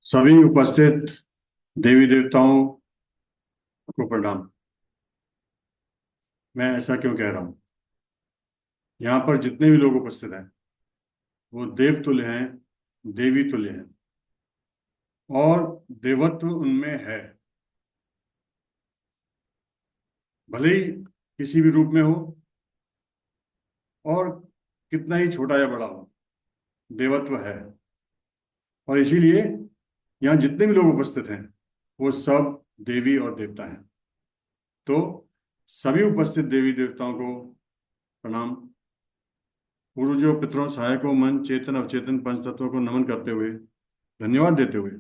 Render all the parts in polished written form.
सभी उपस्थित देवी देवताओं को प्रणाम। मैं ऐसा क्यों कह रहा हूँ? यहाँ पर जितने भी लोग उपस्थित हैं वो देव तुल्य हैं, देवी तुल्य हैं, और देवत्व उनमें है। भले ही किसी भी रूप में हो और कितना ही छोटा या बड़ा हो, देवत्व है। और इसीलिए यहाँ जितने भी लोग उपस्थित हैं वो सब देवी और देवता हैं। तो सभी उपस्थित देवी देवताओं को प्रणाम। पूर्वजों, पितरों, सहायकों, मन, चेतन, अवचेतन पंच तत्वों को नमन करते हुए, धन्यवाद देते हुए,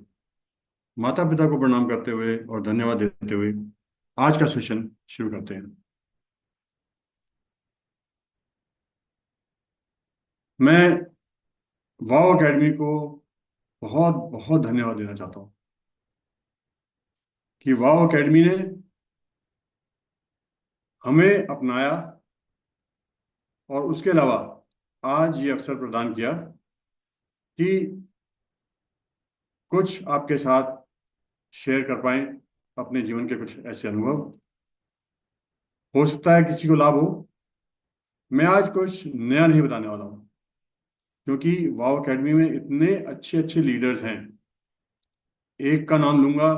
माता पिता को प्रणाम करते हुए और धन्यवाद देते हुए आज का सेशन शुरू करते हैं। मैं वाव एकेडमी को बहुत बहुत धन्यवाद देना चाहता हूँ कि वाव एकेडमी ने हमें अपनाया और उसके अलावा आज ये अवसर प्रदान किया कि कुछ आपके साथ शेयर कर पाए अपने जीवन के कुछ ऐसे अनुभव। हो सकता है किसी को लाभ हो। मैं आज कुछ नया नहीं बताने वाला हूँ, क्योंकि वाव एकेडमी में इतने अच्छे अच्छे लीडर्स हैं। एक का नाम लूंगा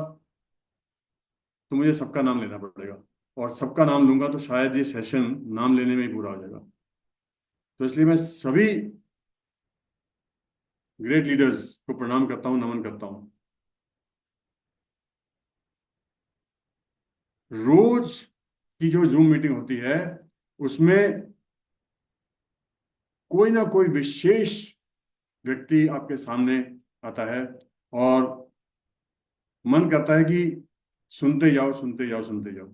तो मुझे सबका नाम लेना पड़ेगा, और सबका नाम लूंगा तो शायद ये सेशन नाम लेने में ही पूरा हो जाएगा। तो इसलिए मैं सभी ग्रेट लीडर्स को प्रणाम करता हूँ, नमन करता हूँ। रोज की जो जूम मीटिंग होती है उसमें कोई ना कोई विशेष व्यक्ति आपके सामने आता है और मन करता है कि सुनते जाओ, सुनते जाओ, सुनते जाओ।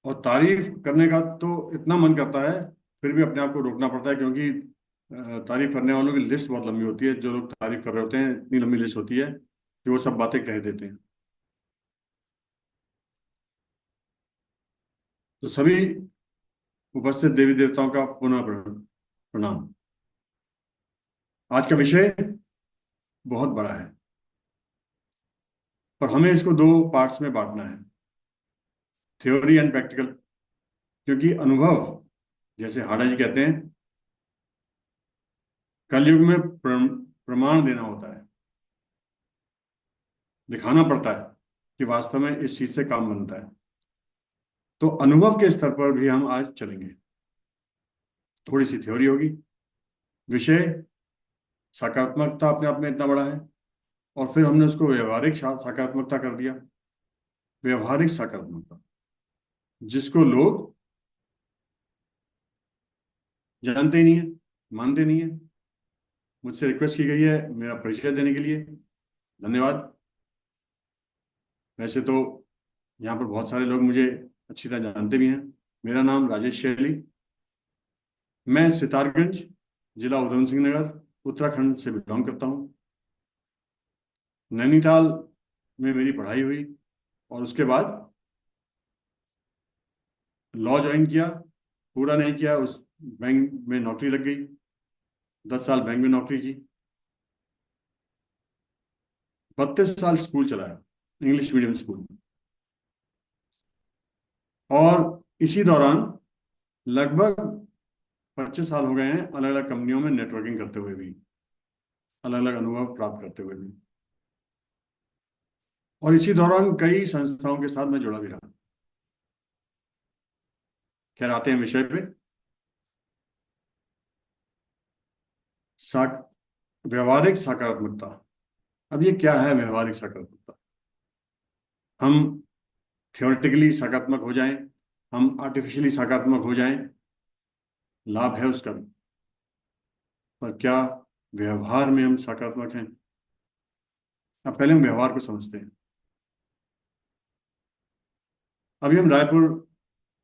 और तारीफ करने का तो इतना मन करता है, फिर भी अपने आप को रोकना पड़ता है, क्योंकि तारीफ करने वालों की लिस्ट बहुत लंबी होती है। जो लोग तारीफ कर रहे होते हैं, इतनी लंबी लिस्ट होती है कि वो सब बातें कह देते हैं। तो सभी उपस्थित देवी देवताओं का पुनः प्रणाम। आज का विषय बहुत बड़ा है, पर हमें इसको दो पार्ट्स में बांटना है, थ्योरी एंड प्रैक्टिकल। क्योंकि अनुभव, जैसे हाड़ा जी कहते हैं, कलयुग में प्रमाण देना होता है, दिखाना पड़ता है कि वास्तव में इस चीज से काम बनता है। तो अनुभव के स्तर पर भी हम आज चलेंगे। थोड़ी सी थ्योरी होगी। विषय सकारात्मकता अपने आप में इतना बड़ा है, और फिर हमने उसको व्यवहारिक सकारात्मकता कर दिया। व्यवहारिक सकारात्मकता, जिसको लोग जानते ही नहीं है, मानते नहीं है। मुझसे रिक्वेस्ट की गई है मेरा परिचय देने के लिए। धन्यवाद। वैसे तो यहाँ पर बहुत सारे लोग मुझे अच्छी तरह जानते भी हैं। मेरा नाम राजेश शैली। मैं सितारगंज, जिला उधम सिंह नगर, उत्तराखंड से बिलोंग करता हूँ। नैनीताल में मेरी पढ़ाई हुई और उसके बाद लॉ ज्वाइन किया। पूरा नहीं किया, उस बैंक में नौकरी लग गई। 10 साल बैंक में नौकरी की। 32 साल स्कूल चलाया, इंग्लिश मीडियम स्कूल। और इसी दौरान लगभग 25 साल हो गए हैं अलग अलग कंपनियों में नेटवर्किंग करते हुए भी, अलग अलग अनुभव प्राप्त करते हुए भी। और इसी दौरान कई संस्थाओं के साथ मैं जुड़ा भी रहा। खैर, आते हैं विषय पे। साक व्यवहारिक सकारात्मकता। अब ये क्या है व्यवहारिक सकारात्मकता? हम थियोरेटिकली सकारात्मक हो जाएं, हम आर्टिफिशियली सकारात्मक हो जाएं, लाभ है उसका भी। पर क्या व्यवहार में हम सकारात्मक हैं? अब पहले हम व्यवहार को समझते हैं। अभी हम रायपुर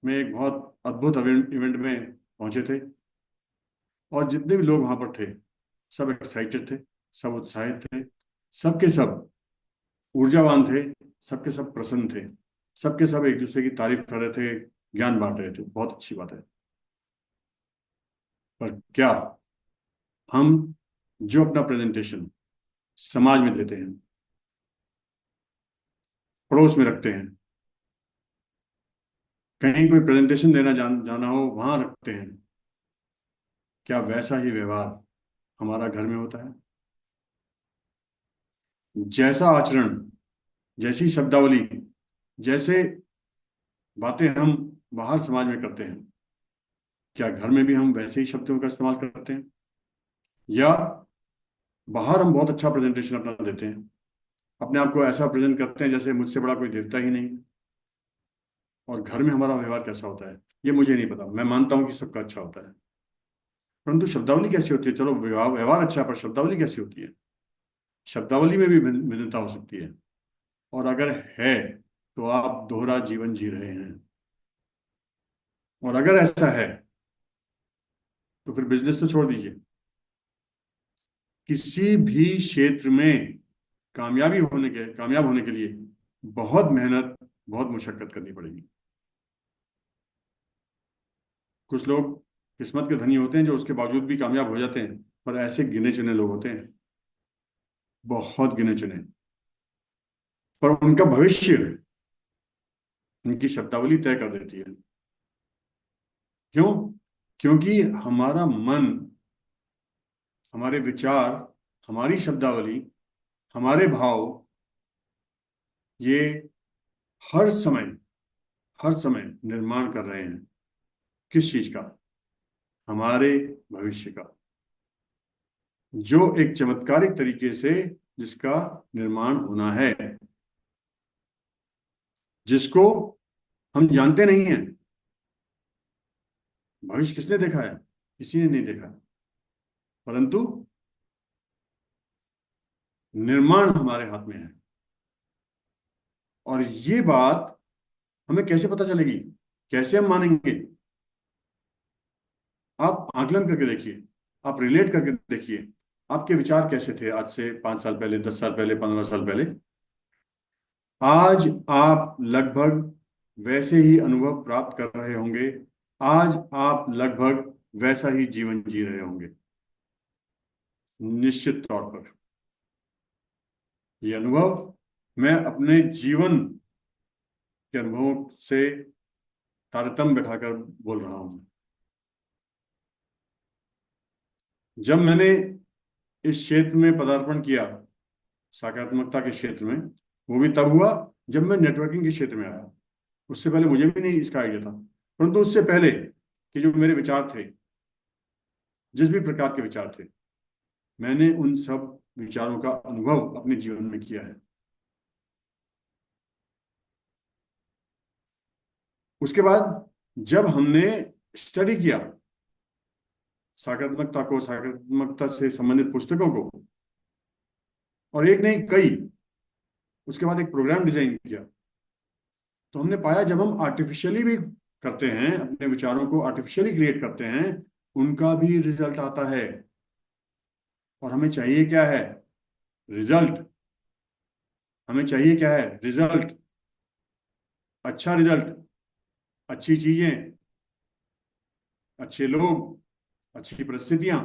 में एक बहुत अद्भुत इवेंट में पहुंचे थे, और जितने भी लोग वहां पर थे सब एक्साइटेड थे, सब उत्साहित थे, सबके सब ऊर्जावान थे, सबके सब प्रसन्न थे, सबके सब एक दूसरे की तारीफ कर रहे थे, ज्ञान बांट रहे थे। बहुत अच्छी बात है। पर क्या हम जो अपना प्रेजेंटेशन समाज में देते हैं, पड़ोस में रखते हैं, कहीं कोई प्रेजेंटेशन देना जाना हो वहां रखते हैं। क्या वैसा ही व्यवहार हमारा घर में होता है? जैसा आचरण, जैसी शब्दावली, जैसे बातें हम बाहर समाज में करते हैं, क्या घर में भी हम वैसे ही शब्दों का इस्तेमाल करते हैं? या बाहर हम बहुत अच्छा प्रेजेंटेशन अपना देते हैं, अपने आप को ऐसा प्रेजेंट करते हैं जैसे मुझसे बड़ा कोई देवता ही नहीं, और घर में हमारा व्यवहार कैसा होता है ये मुझे नहीं पता। मैं मानता हूँ कि सबका अच्छा होता है, परंतु शब्दावली कैसी होती है? चलो व्यवहार व्यवहार अच्छा है, पर शब्दावली कैसी होती है? शब्दावली में भी भिन्नता हो सकती है। और अगर है तो आप दोहरा जीवन जी रहे हैं। और अगर ऐसा है तो फिर बिजनेस तो छोड़ दीजिए, किसी भी क्षेत्र में कामयाब होने के लिए बहुत मेहनत, बहुत मुशक्कत करनी पड़ेगी। कुछ लोग किस्मत के धनी होते हैं जो उसके बावजूद भी कामयाब हो जाते हैं, पर ऐसे गिने चुने लोग होते हैं, बहुत गिने चुने। पर उनका भविष्य उनकी शब्दावली तय कर देती है। क्यों? क्योंकि हमारा मन, हमारे विचार, हमारी शब्दावली, हमारे भाव, ये हर समय, हर समय निर्माण कर रहे हैं। किस चीज का? हमारे भविष्य का, जो एक चमत्कारिक तरीके से जिसका निर्माण होना है, जिसको हम जानते नहीं हैं। भविष्य किसने देखा है? किसी ने नहीं देखा, परंतु निर्माण हमारे हाथ में है। और ये बात हमें कैसे पता चलेगी, कैसे हम मानेंगे? आप आकलन करके देखिए, आप रिलेट करके देखिए, आपके विचार कैसे थे आज से 5 साल पहले, 10 साल पहले, 15 साल पहले। आज आप लगभग वैसे ही अनुभव प्राप्त कर रहे होंगे, आज आप लगभग वैसा ही जीवन जी रहे होंगे, निश्चित तौर पर। ये अनुभव मैं अपने जीवन के अनुभवों से तारतम्य बैठाकर बोल रहा हूं। जब मैंने इस क्षेत्र में पदार्पण किया, सकारात्मकता के क्षेत्र में, वो भी तब हुआ जब मैं नेटवर्किंग के क्षेत्र में आया। उससे पहले मुझे भी नहीं इसका आइडिया था, परंतु उससे पहले कि जो मेरे विचार थे, जिस भी प्रकार के विचार थे, मैंने उन सब विचारों का अनुभव अपने जीवन में किया है। उसके बाद जब हमने स्टडी किया सकारात्मकता से संबंधित पुस्तकों को, और एक नहीं कई, उसके बाद एक प्रोग्राम डिजाइन किया, तो हमने पाया जब हम आर्टिफिशियली भी करते हैं, अपने विचारों को आर्टिफिशियली क्रिएट करते हैं, उनका भी रिजल्ट आता है। और हमें चाहिए क्या है? रिजल्ट। हमें चाहिए क्या है? रिजल्ट। अच्छा रिजल्ट, अच्छी चीजें, अच्छे लोग, अच्छी परिस्थितियां,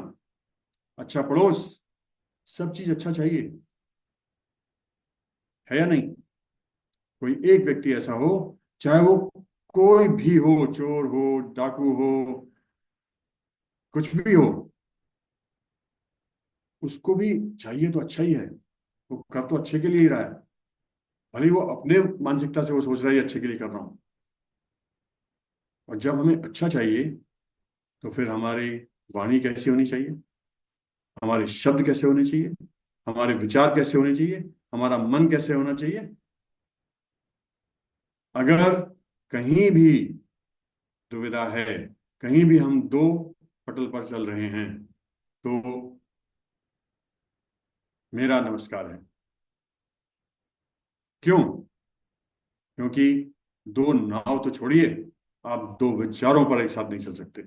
अच्छा पड़ोस, सब चीज अच्छा चाहिए, है या नहीं? कोई एक व्यक्ति ऐसा हो, चाहे वो कोई भी हो, चोर हो, डाकू हो, कुछ भी हो, उसको भी चाहिए तो अच्छा ही है। वो कर तो अच्छे के लिए ही रहा है, भले ही वो अपने मानसिकता से वो सोच रहा है ये अच्छे के लिए कर रहा हूं। और जब हमें अच्छा चाहिए तो फिर हमारी वाणी कैसी होनी चाहिए, हमारे शब्द कैसे होने चाहिए, हमारे विचार कैसे होने चाहिए, हमारा मन कैसे होना चाहिए? अगर कहीं भी दुविधा है, कहीं भी हम दो पटल पर चल रहे हैं, तो मेरा नमस्कार है। क्यों? क्योंकि दो नाव तो छोड़िए, आप दो विचारों पर एक साथ नहीं चल सकते।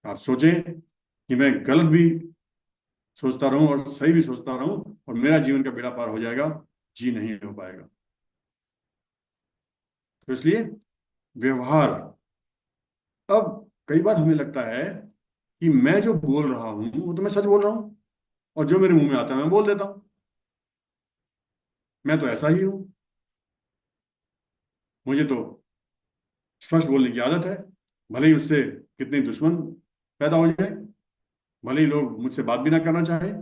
आप सोचें कि मैं गलत भी सोचता रहूं और सही भी सोचता रहूं और मेरा जीवन का बेड़ा पार हो जाएगा, जी नहीं हो पाएगा। तो इसलिए व्यवहार, अब कई बार हमें लगता है कि मैं जो बोल रहा हूं वो तो मैं सच बोल रहा हूं, और जो मेरे मुंह में आता है मैं बोल देता हूं। मैं तो ऐसा ही हूं। मुझे तो स्पष्ट बोलने की आदत है, भले ही उससे कितने दुश्मन पैदा हो जाए, भले ही लोग मुझसे बात भी ना करना चाहे,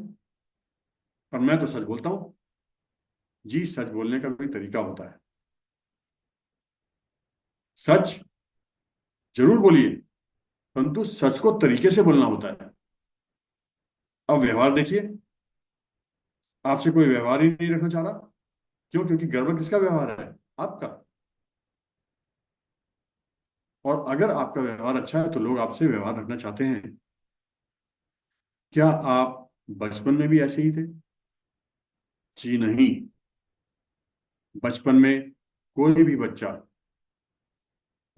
पर मैं तो सच बोलता हूं। जी, सच बोलने का भी तरीका होता है। सच जरूर बोलिए, परंतु सच को तरीके से बोलना होता है। अब व्यवहार देखिए, आपसे कोई व्यवहार ही नहीं रखना चाह रहा। क्यों? क्योंकि गड़बड़ किसका व्यवहार है? आपका। और अगर आपका व्यवहार अच्छा है तो लोग आपसे व्यवहार रखना चाहते हैं। क्या आप बचपन में भी ऐसे ही थे? जी नहीं। बचपन में कोई भी बच्चा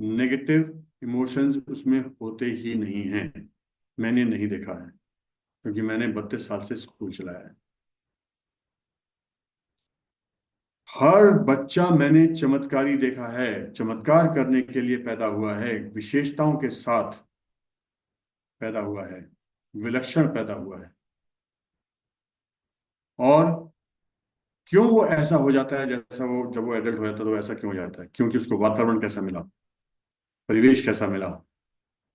नेगेटिव इमोशंस उसमें होते ही नहीं हैं। मैंने नहीं देखा है, क्योंकि मैंने 32 साल से स्कूल चलाया है। हर बच्चा मैंने चमत्कारी देखा है, चमत्कार करने के लिए पैदा हुआ है, विशेषताओं के साथ पैदा हुआ है, विलक्षण पैदा हुआ है। और क्यों वो ऐसा हो जाता है जैसा वो, जब वो एडल्ट हो जाता है तो वैसा क्यों हो जाता है? क्योंकि उसको वातावरण कैसा मिला, परिवेश कैसा मिला,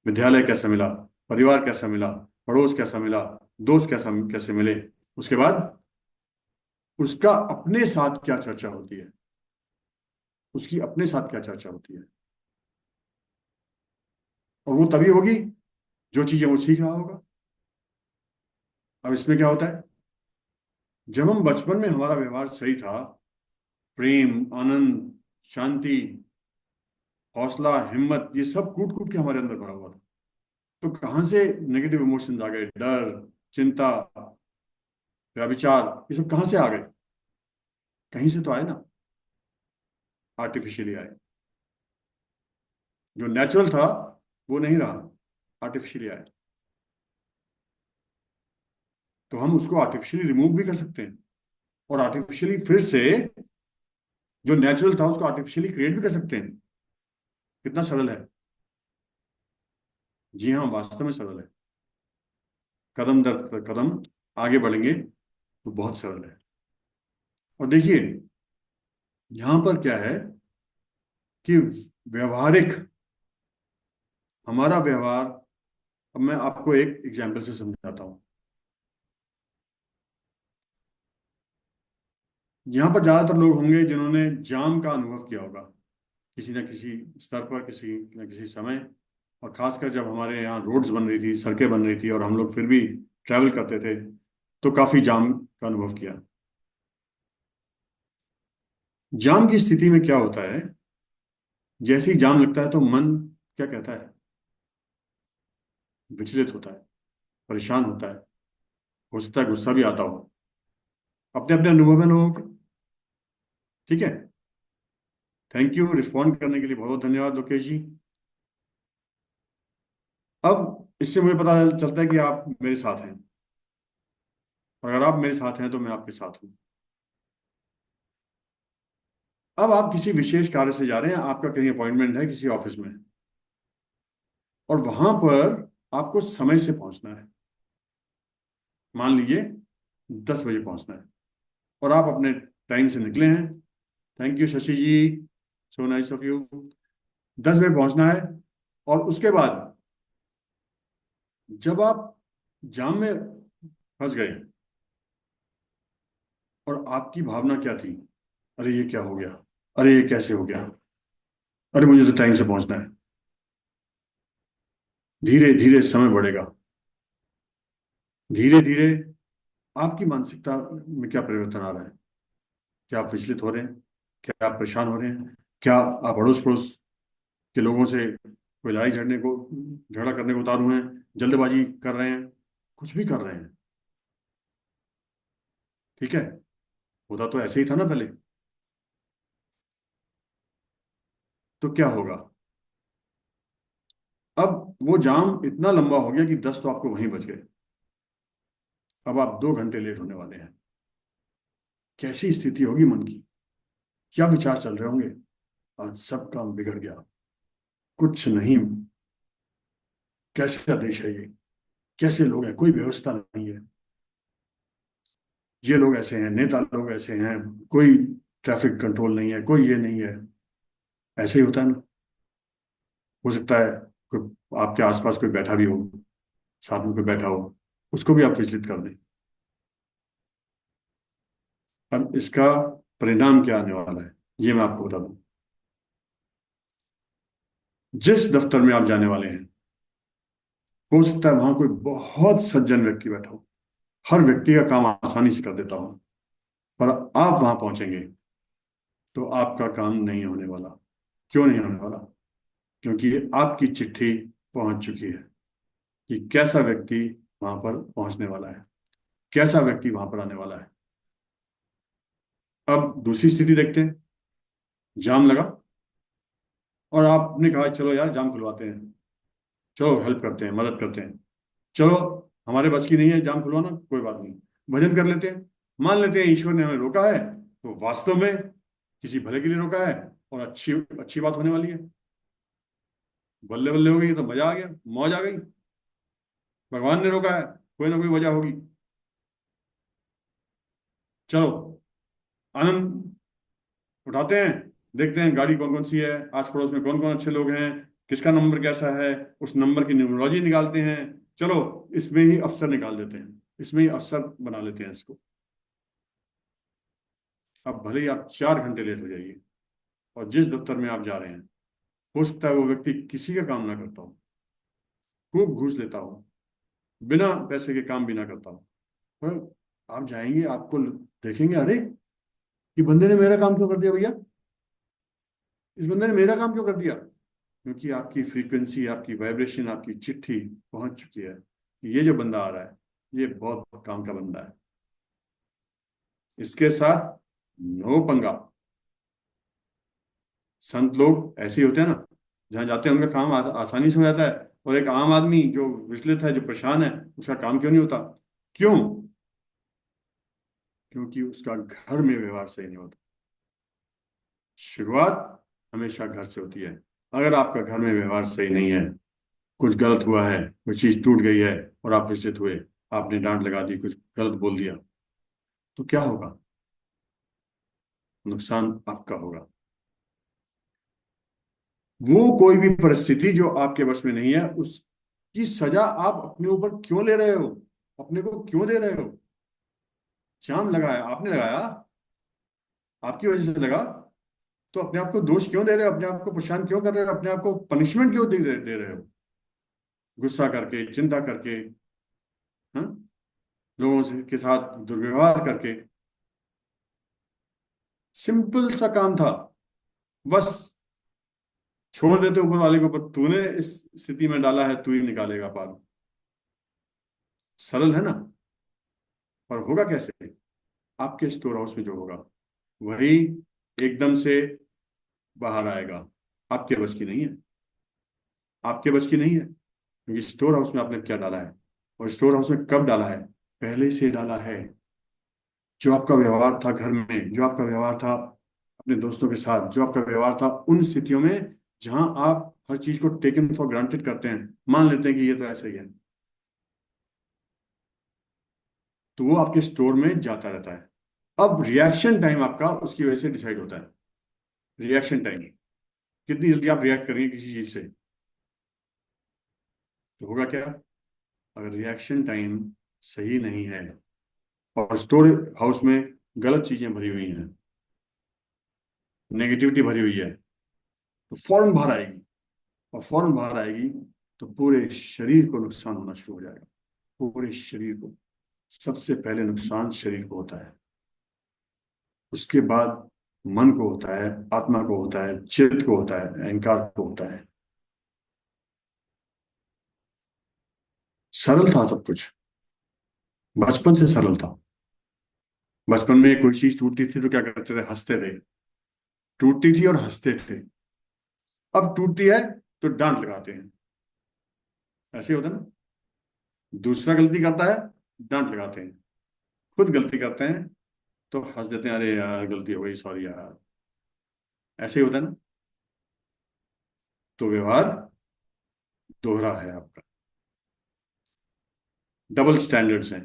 विद्यालय कैसा मिला, परिवार कैसा मिला, पड़ोस कैसा मिला, दोस्त कैसे मिले, उसके बाद उसका अपने साथ क्या चर्चा होती है, उसकी अपने साथ क्या चर्चा होती है। और वो तभी होगी जो चीजें वो सीख रहा होगा। अब इसमें क्या होता है, जब हम बचपन में हमारा व्यवहार सही था, प्रेम, आनंद, शांति, हौसला, हिम्मत, ये सब कूट कूट के हमारे अंदर भरा हुआ था, तो कहाँ से नेगेटिव इमोशंस आ गए? डर, चिंता, व्यभिचार, ये सब कहाँ से आ गए? कहीं से तो आए ना, आर्टिफिशियली आए। जो नेचुरल था वो नहीं रहा, आर्टिफिशियली आया। तो हम उसको आर्टिफिशियली रिमूव भी कर सकते हैं, और आर्टिफिशियली फिर से जो नेचुरल था उसको आर्टिफिशियली क्रिएट भी कर सकते हैं। कितना सरल है! जी हाँ, वास्तव में सरल है। कदम दर कदम आगे बढ़ेंगे तो बहुत सरल है। और देखिए, यहां पर क्या है कि व्यवहारिक, हमारा व्यवहार, अब मैं आपको एक एग्जाम्पल से समझाता हूँ। यहाँ पर ज्यादातर लोग होंगे जिन्होंने जाम का अनुभव किया होगा, किसी न किसी स्तर पर, किसी न किसी समय। और खासकर जब हमारे यहाँ रोड्स बन रही थी, सड़कें बन रही थी, और हम लोग फिर भी ट्रैवल करते थे, तो काफी जाम का अनुभव किया। जाम की स्थिति में क्या होता है, जैसे ही जाम लगता है तो मन क्या कहता है? विचलित होता है, परेशान होता है, हो सकता है गुस्सा भी आता हो। अपने अपने अनुभव है लोगों के। ठीक है। थैंक यू, रिस्पॉन्ड करने के लिए बहुत बहुत धन्यवाद लोकेश जी। अब इससे मुझे पता चलता है कि आप मेरे साथ हैं, और अगर आप मेरे साथ हैं तो मैं आपके साथ हूं। अब आप किसी विशेष कार्य से जा रहे हैं, आपका कहीं अपॉइंटमेंट है किसी ऑफिस में, और वहां पर आपको समय से पहुंचना है। मान लीजिए 10 बजे पहुंचना है, और आप अपने टाइम से निकले हैं। Thank you Shashi ji, so nice of you. 10 बजे पहुंचना है, और उसके बाद जब आप जाम में फंस गए, और आपकी भावना क्या थी? अरे ये क्या हो गया, अरे ये कैसे हो गया, अरे मुझे तो टाइम से पहुंचना है। धीरे धीरे समय बढ़ेगा, धीरे धीरे आपकी मानसिकता में क्या परिवर्तन आ रहा है? क्या आप विचलित हो रहे हैं? क्या आप परेशान हो रहे हैं? क्या आप अड़ोस पड़ोस के लोगों से कोई लड़ाई झगड़ा करने को उतारू हैं, जल्दबाजी कर रहे हैं, कुछ भी कर रहे हैं? ठीक है। होता तो ऐसे ही था ना पहले। तो क्या होगा? अब वो जाम इतना लंबा हो गया कि 10 तो आपको वहीं बच गए। अब आप 2 घंटे लेट होने वाले हैं। कैसी स्थिति होगी मन की? क्या विचार चल रहे होंगे? आज सब काम बिगड़ गया, कुछ नहीं, कैसा देश है ये, कैसे लोग हैं, कोई व्यवस्था नहीं है। ये लोग ऐसे हैं, नेता लोग ऐसे हैं, कोई ट्रैफिक कंट्रोल नहीं है, कोई ये नहीं है। ऐसे ही होता है ना। हो सकता है कोई आपके आसपास कोई बैठा भी हो, साथ में कोई बैठा हो, उसको भी आप विचलित कर दें। अब इसका परिणाम क्या आने वाला है, ये मैं आपको बता दूं। जिस दफ्तर में आप जाने वाले हैं, हो सकता है वहां कोई बहुत सज्जन व्यक्ति बैठा हो, हर व्यक्ति का काम आसानी से कर देता हो, पर आप वहां पहुंचेंगे तो आपका काम नहीं होने वाला। क्यों नहीं होने वाला? क्योंकि आपकी चिट्ठी पहुंच चुकी है कि कैसा व्यक्ति वहां पर पहुंचने वाला है, कैसा व्यक्ति वहां पर आने वाला है। अब दूसरी स्थिति देखते हैं। जाम लगा और आपने कहा चलो यार जाम खुलवाते हैं, चलो हेल्प करते हैं, मदद करते हैं। चलो, हमारे बस की नहीं है जाम खुलवाना, कोई बात नहीं, भजन कर लेते हैं। मान लेते हैं ईश्वर ने हमें रोका है तो वास्तव में किसी भले के लिए रोका है, और अच्छी अच्छी बात होने वाली है। बल्ले बल्ले हो गई तो मजा आ गया, मौज आ गई। भगवान ने रोका है, कोई ना कोई वजह होगी। चलो, आनंद उठाते हैं, देखते हैं गाड़ी कौन कौन सी है, आस पड़ोस में कौन कौन अच्छे लोग हैं, किसका नंबर कैसा है, उस नंबर की न्यूमरोलॉजी निकालते हैं। चलो, इसमें ही अफसर निकाल देते हैं, इसमें ही अफसर बना लेते हैं इसको। अब भले ही आप 4 घंटे लेट हो जाइए, और जिस दफ्तर में आप जा रहे हैं, हो सकता है वो व्यक्ति किसी का काम ना करता हो, खूब घूस लेता हो, बिना पैसे के काम भी ना करता हो, पर आप जाएंगे, आपको देखेंगे, अरे ये बंदे ने मेरा काम क्यों कर दिया भैया, इस बंदे ने मेरा काम क्यों कर दिया। क्योंकि आपकी फ्रीक्वेंसी, आपकी वाइब्रेशन, आपकी चिट्ठी पहुंच चुकी है कि ये जो बंदा आ रहा है, ये बहुत काम का बंदा है, इसके साथ नो पंगा। संत लोग ऐसे ही होते हैं ना, जहाँ जाते हैं उनका काम आसानी से हो जाता है, और एक आम आदमी जो विचलित है, जो परेशान है, उसका काम क्यों नहीं होता? क्यों? क्योंकि उसका घर में व्यवहार सही नहीं होता। शुरुआत हमेशा घर से होती है। अगर आपका घर में व्यवहार सही नहीं है, कुछ गलत हुआ है, कोई चीज टूट गई है और आप विचलित हुए, आपने डांट लगा दी, कुछ गलत बोल दिया, तो क्या होगा? नुकसान आपका होगा। वो कोई भी परिस्थिति जो आपके वश में नहीं है, उसकी सजा आप अपने ऊपर क्यों ले रहे हो? अपने को क्यों दे रहे हो? जाम लगाया आपने, लगाया आपकी वजह से लगा, तो अपने आप को दोष क्यों दे रहे हो? अपने आप को परेशान क्यों कर रहे हो? अपने आप को पनिशमेंट क्यों दे रहे हो? गुस्सा करके, चिंता करके, हाँ, लोगों से के साथ दुर्व्यवहार करके। सिंपल सा काम था, बस छोड़ देते ऊपर वाले के ऊपर, तूने इस स्थिति में डाला है, तू ही निकालेगा पार। सरल है ना? पर होगा कैसे? आपके स्टोर हाउस में जो होगा, वही एकदम से बाहर आएगा। आपके बस की नहीं है, आपके बस की नहीं है, क्योंकि स्टोर हाउस में आपने क्या डाला है, और स्टोर हाउस में कब डाला है? पहले से डाला है। जो आपका व्यवहार था घर में, जो आपका व्यवहार था अपने दोस्तों के साथ, जो आपका व्यवहार था उन स्थितियों में जहां आप हर चीज को टेकन फॉर ग्रांटेड करते हैं, मान लेते हैं कि ये तो ऐसा ही है, तो वो आपके स्टोर में जाता रहता है। अब रिएक्शन टाइम आपका उसकी वजह से डिसाइड होता है। रिएक्शन टाइम, कितनी जल्दी आप रिएक्ट करेंगे किसी चीज से। तो होगा क्या? अगर रिएक्शन टाइम सही नहीं है, और स्टोर हाउस में गलत चीजें भरी हुई हैं, नेगेटिविटी भरी हुई है, तो फौरन बाहर आएगी, और फौरन बाहर आएगी तो पूरे शरीर को नुकसान होना शुरू हो जाएगा। पूरे शरीर को। सबसे पहले नुकसान शरीर को होता है, उसके बाद मन को होता है, आत्मा को होता है, चित्त को होता है, अहंकार को होता है। सरल था सब कुछ, बचपन से सरल था। बचपन में कोई चीज टूटती थी तो क्या करते थे? हंसते थे। टूटती थी और हंसते थे। अब टूटती है तो डांट लगाते हैं। ऐसे होता है ना। दूसरा गलती करता है, डांट लगाते हैं। खुद गलती करते हैं तो हंस देते हैं, अरे यार गलती हो गई, सॉरी यार। ऐसे ही होता है ना। तो व्यवहार दोहरा है आपका, डबल स्टैंडर्ड्स हैं,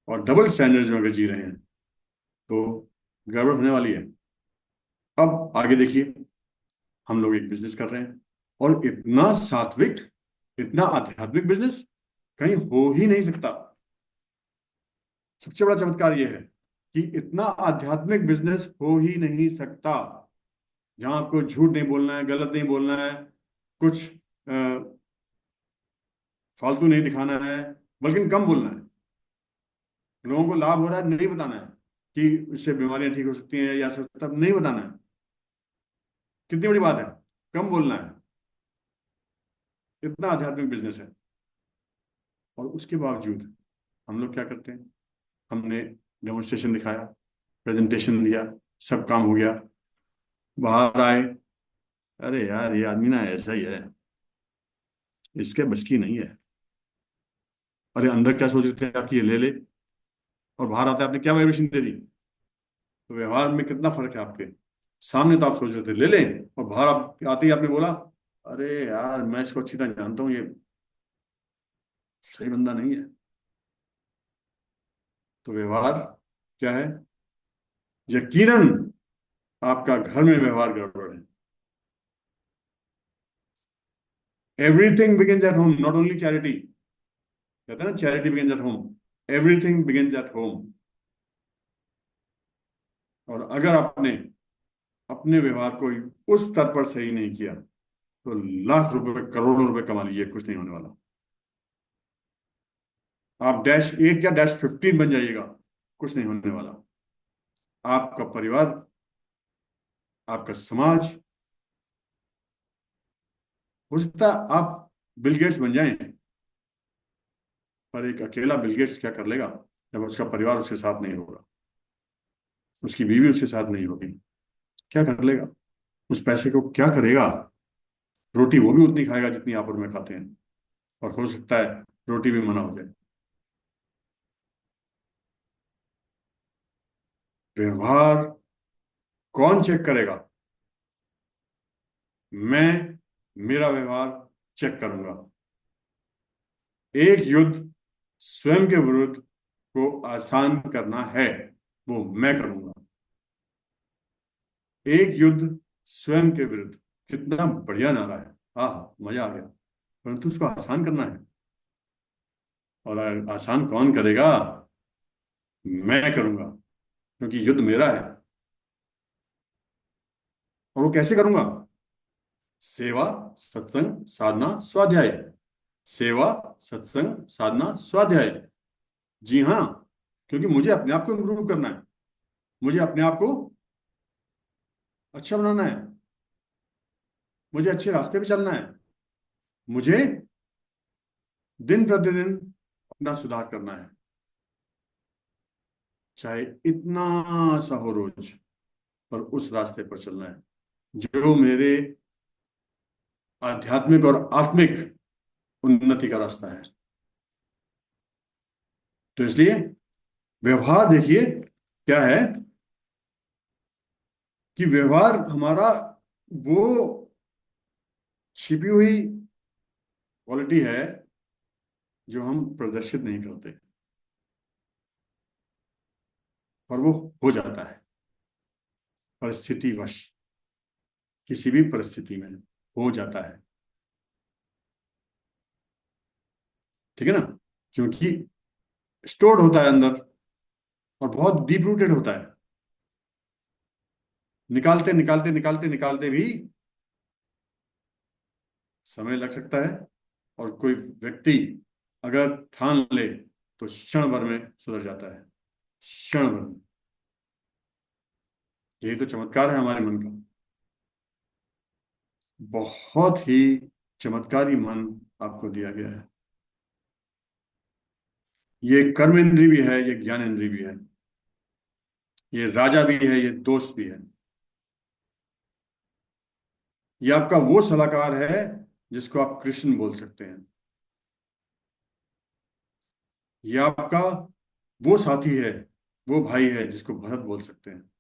और डबल स्टैंडर्ड्स में अगर जी रहे हैं तो गड़बड़ होने वाली है। अब आगे देखिए, हम लोग एक बिजनेस कर रहे हैं, और इतना सात्विक, इतना आध्यात्मिक बिजनेस कहीं हो ही नहीं सकता। सबसे बड़ा चमत्कार यह है कि इतना आध्यात्मिक बिजनेस हो ही नहीं सकता जहां आपको झूठ नहीं बोलना है, गलत नहीं बोलना है, कुछ फालतू नहीं दिखाना है, बल्कि कम बोलना है। लोगों को लाभ हो रहा है नहीं बताना है कि इससे बीमारियां ठीक हो सकती हैं या सब नहीं बताना है। कितनी बड़ी बात है, कम बोलना है। इतना आध्यात्मिक बिजनेस है। और उसके बावजूद हम लोग क्या करते हैं, हमने डेमोन्स्ट्रेशन दिखाया, प्रेजेंटेशन दिया, सब काम हो गया, बाहर आए, अरे यार ये आदमी ना ऐसा ही है, इसके बस की नहीं है। अरे अंदर क्या सोच रहे थे आपकी, ये ले ले, और बाहर आते आपने क्या वाइब्रेशन दे दी। तो व्यवहार में कितना फर्क है आपके। सामने तो आप सोच रहे थे ले लें, और बाहर आप आते ही आपने बोला, अरे यार मैं इसको अच्छी तरह जानता हूँ, ये सही बंदा नहीं है। तो व्यवहार क्या है, यकीनन आपका घर में व्यवहार गड़बड़ है। Everything begins at home, not only charity. कहते हैं ना, charity begins at home, everything begins at home. और अगर आपने अपने व्यवहार को उस स्तर पर सही नहीं किया, तो लाख रुपए करोड़ों रुपए कमा लीजिए, कुछ नहीं होने वाला। आप -8 या -15 बन जाइएगा, कुछ नहीं होने वाला। आपका परिवार, आपका समाज, हो सकता है आप बिल गेट्स बन जाएं, पर एक अकेला बिल गेट्स क्या कर लेगा जब उसका परिवार उसके साथ नहीं होगा, उसकी बीवी उसके साथ नहीं होगी, क्या कर लेगा। उस पैसे को क्या करेगा। रोटी वो भी उतनी खाएगा जितनी आप और मैं खाते हैं, और हो सकता है रोटी भी मना हो जाए। व्यवहार कौन चेक करेगा। मैं मेरा व्यवहार चेक करूंगा। एक युद्ध स्वयं के विरुद्ध को आसान करना है, वो मैं करूंगा। एक युद्ध स्वयं के विरुद्ध, कितना बढ़िया नारा है। हाँ, मजा आ गया। परंतु उसको आसान करना है, और आसान कौन करेगा, मैं करूंगा, क्योंकि युद्ध मेरा है। और वो कैसे करूंगा, सेवा, सत्संग, साधना, स्वाध्याय। सेवा, सत्संग, साधना, स्वाध्याय। जी हाँ, क्योंकि मुझे अपने आप को इम्प्रूव करना है, मुझे अपने आप को अच्छा बनाना है, मुझे अच्छे रास्ते पे चलना है, मुझे दिन प्रतिदिन अपना सुधार करना है, चाहे इतना सा हो रोज, पर उस रास्ते पर चलना है जो मेरे आध्यात्मिक और आत्मिक उन्नति का रास्ता है। तो इसलिए व्यवहार देखिए क्या है, कि व्यवहार हमारा वो छिपी हुई क्वालिटी है जो हम प्रदर्शित नहीं करते, और वो हो जाता है परिस्थितिवश, किसी भी परिस्थिति में हो जाता है। ठीक है ना, क्योंकि स्टोर्ड होता है अंदर, और बहुत डीप रूटेड होता है। निकालते निकालते निकालते निकालते भी समय लग सकता है, और कोई व्यक्ति अगर ठान ले तो क्षण भर में सुधर जाता है, क्षण भर में। यही तो चमत्कार है हमारे मन का। बहुत ही चमत्कारी मन आपको दिया गया है। ये कर्म इंद्री भी है, ये ज्ञान इंद्री भी है, ये राजा भी है, ये दोस्त भी है। ये आपका वो सलाहकार है जिसको आप कृष्ण बोल सकते हैं। ये आपका वो साथी है, वो भाई है जिसको भरत बोल सकते हैं।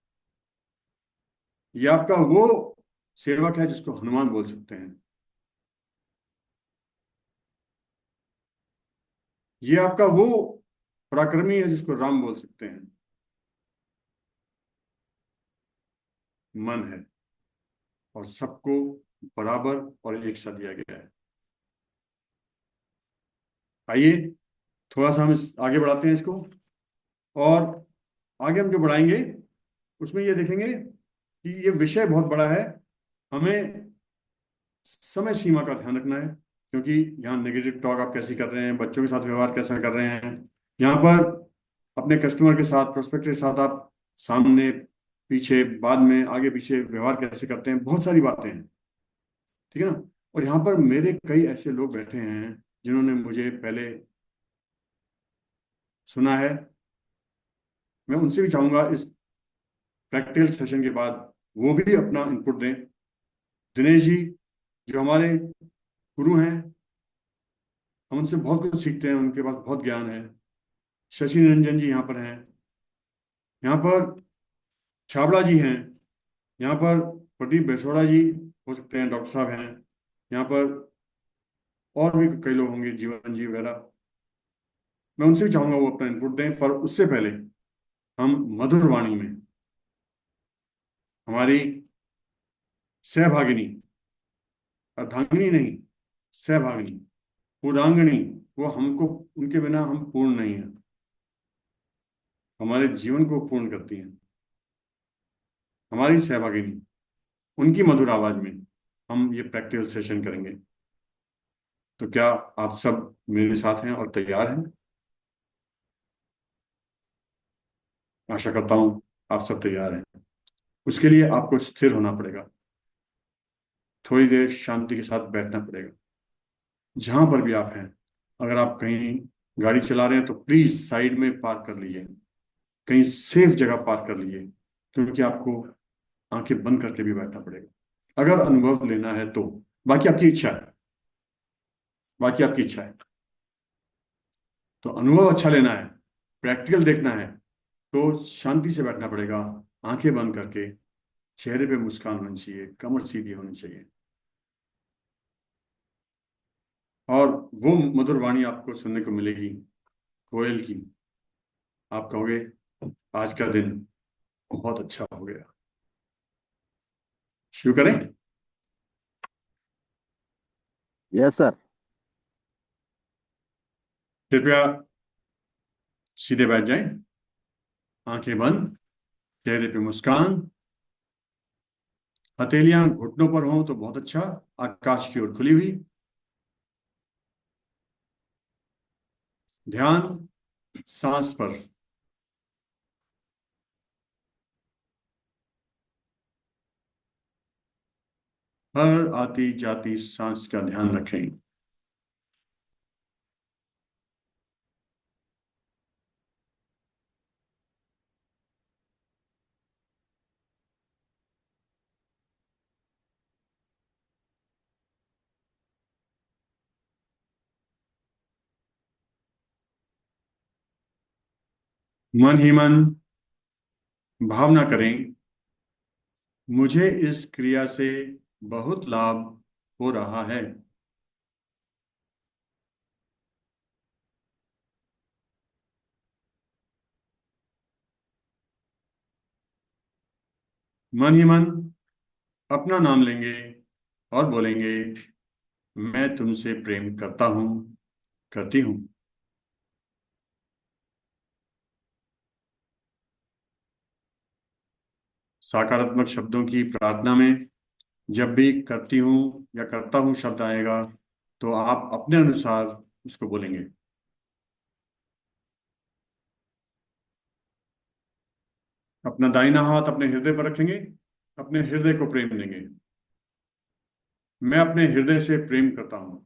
ये आपका वो सेवक है जिसको हनुमान बोल सकते हैं। ये आपका वो पराक्रमी है जिसको राम बोल सकते हैं। मन है और सबको बराबर और एक सा दिया गया है। आइए थोड़ा सा हम आगे बढ़ाते हैं इसको। और आगे हम जो बढ़ाएंगे उसमें ये देखेंगे कि ये विषय बहुत बड़ा है। हमें समय सीमा का ध्यान रखना है, क्योंकि यहाँ नेगेटिव टॉक आप कैसे कर रहे हैं, बच्चों के साथ व्यवहार कैसा कर रहे हैं, यहाँ पर अपने कस्टमर के साथ, प्रोस्पेक्ट के साथ आप सामने पीछे बाद में आगे पीछे व्यवहार कैसे करते हैं, बहुत सारी बातें हैं। ठीक है ना। और यहाँ पर मेरे कई ऐसे लोग बैठे हैं जिन्होंने मुझे पहले सुना है। मैं उनसे भी चाहूंगा इस प्रैक्टिकल सेशन के बाद वो भी अपना इनपुट दें। दिनेश जी जो हमारे गुरु हैं, हम उनसे बहुत कुछ सीखते हैं, उनके पास बहुत ज्ञान है। शशि निरंजन जी यहाँ पर हैं, यहाँ पर छाबड़ा जी हैं, यहाँ पर प्रदीप बेसोड़ा जी हो सकते हैं, डॉक्टर साहब हैं यहाँ पर, और भी कई लोग होंगे, जीवन जी वगैरह। मैं उनसे भी चाहूंगा वो अपना इनपुट दें, पर उससे पहले हम मधुर वाणी में हमारी सहभागिनी, अर्धांगिनी नहीं, सहभागिनी, पूर्णांगनी, वो हमको, उनके बिना हम पूर्ण नहीं है, हमारे जीवन को पूर्ण करती हैं। हमारी सहभागिनी, उनकी मधुर आवाज में हम ये प्रैक्टिकल सेशन करेंगे। तो क्या आप सब मेरे साथ हैं और तैयार हैं? आशा करता हूं आप सब तैयार हैं। उसके लिए आपको स्थिर होना पड़ेगा, थोड़ी देर शांति के साथ बैठना पड़ेगा। जहां पर भी आप हैं, अगर आप कहीं गाड़ी चला रहे हैं तो प्लीज साइड में पार्क कर लीजिए, कहीं सेफ जगह पार्क कर लीजिए, क्योंकि आपको आंखें बंद करके भी बैठना पड़ेगा अगर अनुभव लेना है तो। बाकी आपकी इच्छा है, बाकी आपकी इच्छा है। तो अनुभव अच्छा लेना है, प्रैक्टिकल देखना है, तो शांति से बैठना पड़ेगा, आंखें बंद करके। चेहरे पे मुस्कान होनी चाहिए, कमर सीधी होनी चाहिए, और वो मधुर वाणी आपको सुनने को मिलेगी कोयल की। आप कहोगे आज का दिन बहुत अच्छा हो गया। शुरू करें? Yes sir. कृपया सीधे बैठ जाएं, आंखें बंद, चेहरे पे मुस्कान, हथेलियां घुटनों पर हों तो बहुत अच्छा, आकाश की ओर खुली हुई। ध्यान सांस पर। हर आती जाती सांस का ध्यान रखें। मन ही मन भावना करें, मुझे इस क्रिया से बहुत लाभ हो रहा है। मन ही मन अपना नाम लेंगे और बोलेंगे, मैं तुमसे प्रेम करता हूं, करती हूं। सकारात्मक शब्दों की प्रार्थना में जब भी करती हूं या करता हूं शब्द आएगा, तो आप अपने अनुसार उसको बोलेंगे। अपना दाहिना हाथ अपने हृदय पर रखेंगे, अपने हृदय को प्रेम देंगे। मैं अपने हृदय से प्रेम करता हूं।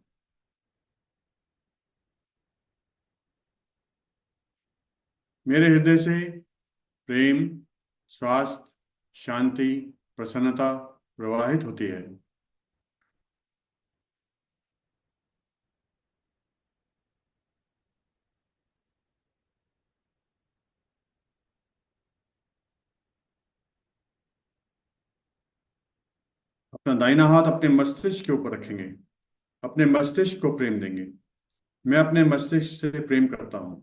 मेरे हृदय से प्रेम, स्वास्थ्य, शांति, प्रसन्नता प्रवाहित होती है। अपना दाहिना हाथ अपने मस्तिष्क के ऊपर रखेंगे, अपने मस्तिष्क को प्रेम देंगे। मैं अपने मस्तिष्क से प्रेम करता हूं।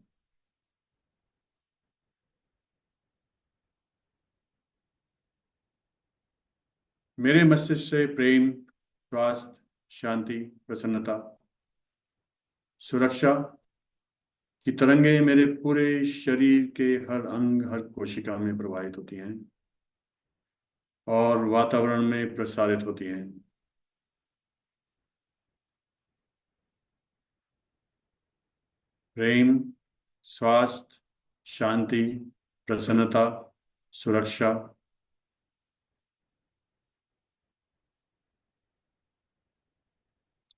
मेरे मस्तिष्क से प्रेम, स्वास्थ्य, शांति, प्रसन्नता, सुरक्षा की तरंगे मेरे पूरे शरीर के हर अंग, हर कोशिका में प्रवाहित होती हैं और वातावरण में प्रसारित होती हैं। प्रेम, स्वास्थ्य, शांति, प्रसन्नता, सुरक्षा।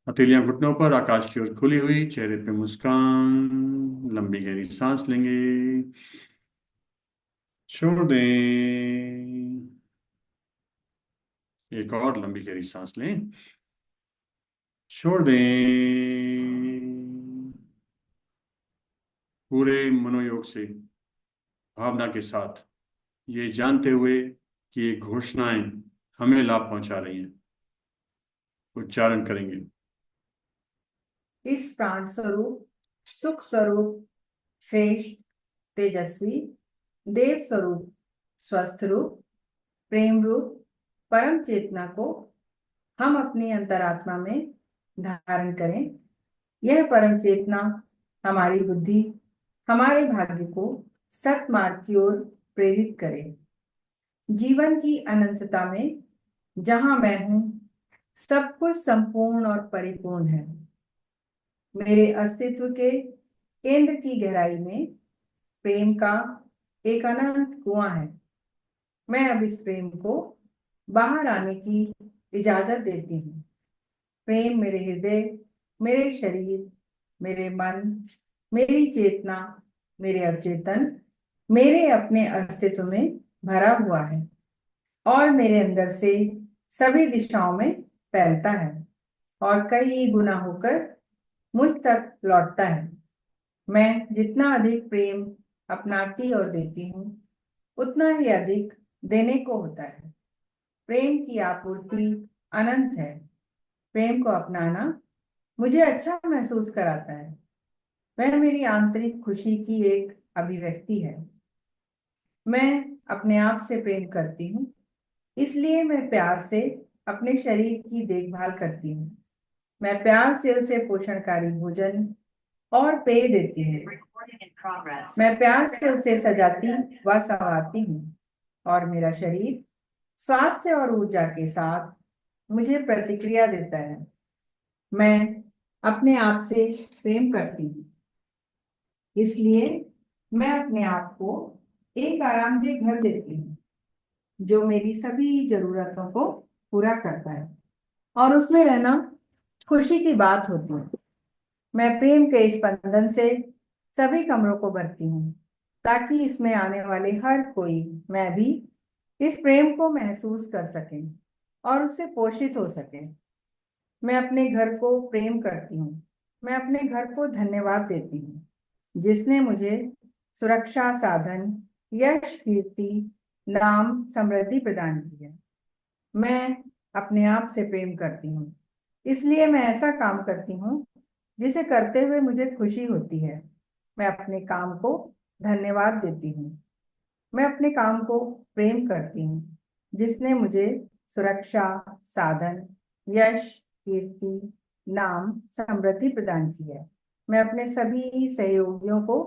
हथेलियां घुटनों पर, आकाश की ओर खुली हुई, चेहरे पे मुस्कान। लंबी गहरी सांस लेंगे, छोड़ दें। एक और लंबी गहरी सांस लें, छोड़ दें। पूरे मनोयोग से, भावना के साथ, ये जानते हुए कि ये घोषणाएं हमें लाभ पहुंचा रही हैं, उच्चारण करेंगे। इस प्राण स्वरूप, सुख स्वरूप, श्रेष्ठ, तेजस्वी, देव स्वरूप, स्वस्थ रूप, प्रेम रूप परम चेतना को हम अपनी अंतरात्मा में धारण करें। यह परम चेतना हमारी बुद्धि, हमारे भाग्य को सत्मार्ग की ओर प्रेरित करे। जीवन की अनंतता में जहां मैं हूं, सब कुछ संपूर्ण और परिपूर्ण है। मेरे अस्तित्व के केंद्र की गहराई में प्रेम का एक अनंत कुआं है। मैं अब इस प्रेम को बाहर आने की इजाजत देती हूँ। प्रेम मेरे हृदय, मेरे शरीर, मेरे मन, मेरी चेतना, मेरे अवचेतन, मेरे अपने अस्तित्व में भरा हुआ है और मेरे अंदर से सभी दिशाओं में फैलता है और कई गुना होकर मुझ तक लौटता है। मैं जितना अधिक प्रेम अपनाती और देती हूँ, उतना ही अधिक देने को होता है। प्रेम की आपूर्ति अनंत है। प्रेम को अपनाना मुझे अच्छा महसूस कराता है। वह मेरी आंतरिक खुशी की एक अभिव्यक्ति है। मैं अपने आप से प्रेम करती हूँ, इसलिए मैं प्यार से अपने शरीर की देखभाल करती हूँ। मैं प्यार से उसे पोषणकारी भोजन और पेय देती हूँ। मैं प्यार से उसे सजाती व संवारती हूँ और मेरा शरीर स्वास्थ्य और ऊर्जा के साथ मुझे प्रतिक्रिया देता है। मैं अपने आप से प्रेम करती हूँ, इसलिए मैं अपने आप को एक आरामदेह घर देती हूँ जो मेरी सभी जरूरतों को पूरा करता है और उसमें रहना खुशी की बात होती है। मैं प्रेम के इस बंधन से सभी कमरों को भरती हूँ ताकि इसमें आने वाले हर कोई, मैं भी, इस प्रेम को महसूस कर सके और उससे पोषित हो सके। मैं अपने घर को प्रेम करती हूँ। मैं अपने घर को धन्यवाद देती हूँ जिसने मुझे सुरक्षा, साधन, यश, कीर्ति, नाम, समृद्धि प्रदान की है। मैं अपने आप से प्रेम करती हूँ, इसलिए मैं ऐसा काम करती हूँ जिसे करते हुए मुझे खुशी होती है। मैं अपने काम को धन्यवाद देती हूँ। मैं अपने काम को प्रेम करती हूँ जिसने मुझे सुरक्षा, साधन, यश, कीर्ति, नाम, समृद्धि प्रदान की है। मैं अपने सभी सहयोगियों को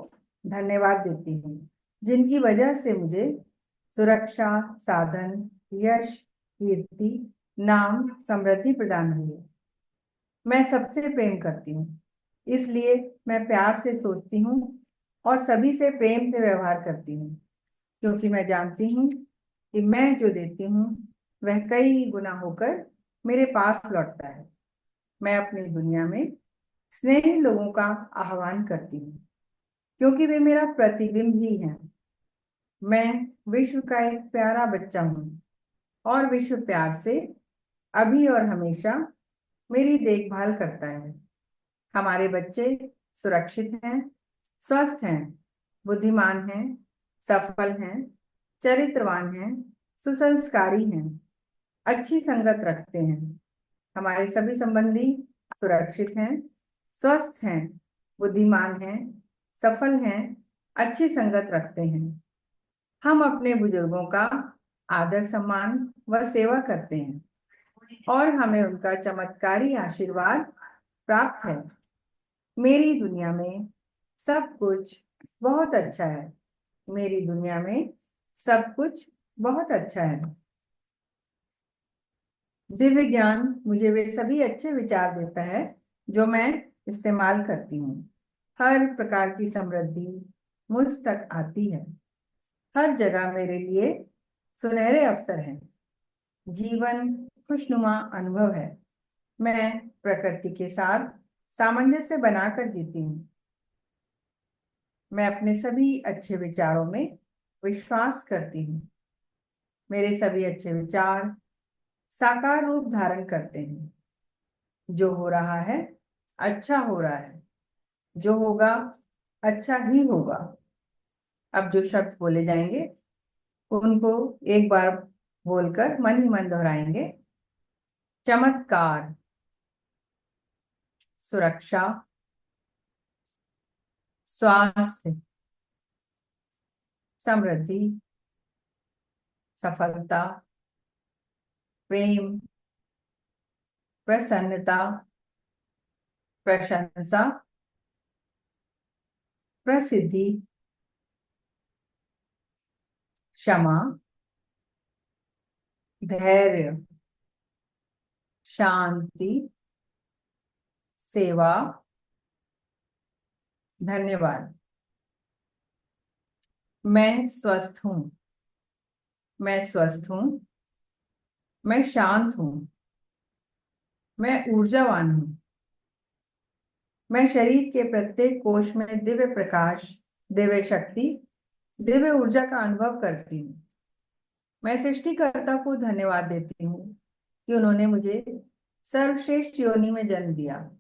धन्यवाद देती हूँ जिनकी वजह से मुझे सुरक्षा, साधन, यश, कीर्ति, नाम, समृद्धि प्रदान हुई है। मैं सबसे प्रेम करती हूँ, इसलिए मैं प्यार से सोचती हूँ और सभी से प्रेम से व्यवहार करती हूँ, क्योंकि मैं जानती हूँ कि मैं जो देती हूँ वह कई गुना होकर मेरे पास लौटता है। मैं अपनी दुनिया में स्नेही लोगों का आह्वान करती हूँ क्योंकि वे मेरा प्रतिबिंब ही हैं। मैं विश्व का एक प्यारा बच्चा हूँ और विश्व प्यार से अभी और हमेशा मेरी देखभाल करता है। हमारे बच्चे सुरक्षित हैं, स्वस्थ हैं, बुद्धिमान हैं, सफल हैं, चरित्रवान हैं, सुसंस्कारी हैं, अच्छी संगत रखते हैं। हमारे सभी संबंधी सुरक्षित हैं, स्वस्थ हैं, बुद्धिमान हैं, सफल हैं, अच्छी संगत रखते हैं। हम अपने बुजुर्गों का आदर सम्मान व सेवा करते हैं और हमें उनका चमत्कारी आशीर्वाद प्राप्त है। मेरी दुनिया में सब कुछ बहुत अच्छा है। मेरी दुनिया में सब कुछ बहुत अच्छा है। दिव्य ज्ञान मुझे वे सभी अच्छे विचार देता है जो मैं इस्तेमाल करती हूँ। हर प्रकार की समृद्धि मुझ तक आती है। हर जगह मेरे लिए सुनहरे अवसर हैं। जीवन खुशनुमा अनुभव है। मैं प्रकृति के साथ सामंजस्य बनाकर जीती हूँ। मैं अपने सभी अच्छे विचारों में विश्वास करती हूँ। मेरे सभी अच्छे विचार साकार रूप धारण करते हैं। जो हो रहा है अच्छा हो रहा है। जो होगा अच्छा ही होगा। अब जो शब्द बोले जाएंगे उनको एक बार बोलकर मन ही मन दोहराएंगे। चमत्कार, सुरक्षा, स्वास्थ्य, समृद्धि, सफलता, प्रेम, प्रसन्नता, प्रशंसा, प्रसिद्धि, क्षमा, धैर्य, शांति, सेवा, धन्यवाद। मैं स्वस्थ हूँ। मैं स्वस्थ हूँ। मैं शांत हूँ। मैं ऊर्जावान हूँ। मैं शरीर के प्रत्येक कोश में दिव्य प्रकाश, दिव्य शक्ति, दिव्य ऊर्जा का अनुभव करती हूँ। मैं सृष्टिकर्ता को धन्यवाद देती हूँ कि उन्होंने मुझे सर्वश्रेष्ठ योनि में जन्म दिया।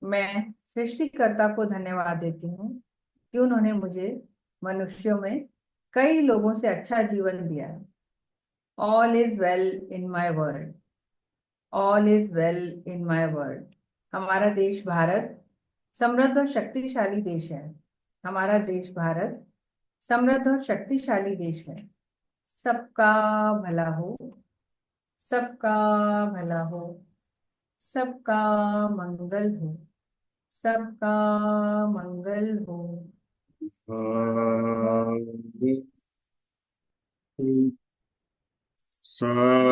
मैं सृष्टिकर्ता को धन्यवाद देती हूँ कि उन्होंने मुझे मनुष्यों में कई लोगों से अच्छा जीवन दिया है। All is well in my world. All is well in my world. हमारा देश भारत समृद्ध और शक्तिशाली देश है। हमारा देश भारत समृद्ध और शक्तिशाली देश है। सबका भला हो। सबका भला हो। सबका मंगल हो। सबका मंगल हो। सर्वमङ्गलं